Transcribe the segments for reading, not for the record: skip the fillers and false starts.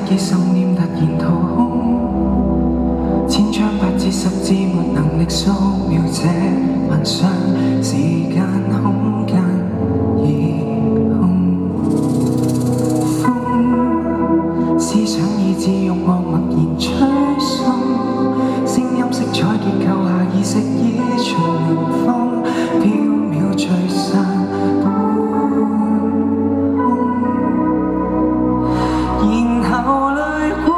結受念突然掏空，千張八字十字沒能力掃描這幻想，時間空間已空。風思想意志慾望默然吹送，聲音色彩結構下意識已隨涼風飄渺吹散半空，然後淚光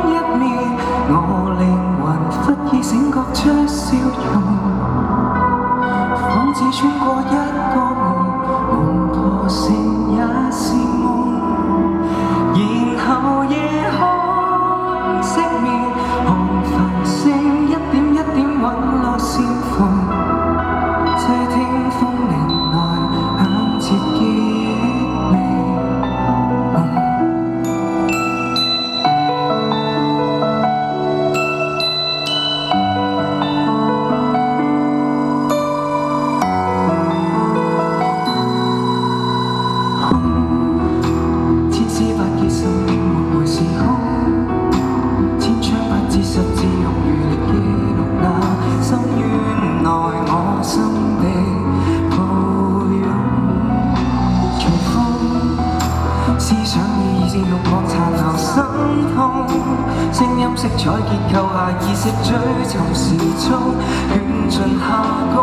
一滅，我靈魂忽已醒覺出笑容，仿似穿過一個夢，夢破醒也是夢，然後夜空熄滅，看繁星一點一點隕落閃逢，細聽風鈴內響徹記憶味濃。千絲百結心念輪迴時空，千張八字十字用餘力記錄那深淵內我心地抱擁。隨風思想意志慾望殘留心痛，聲音色彩結構下意識追尋時鐘，捲進下高。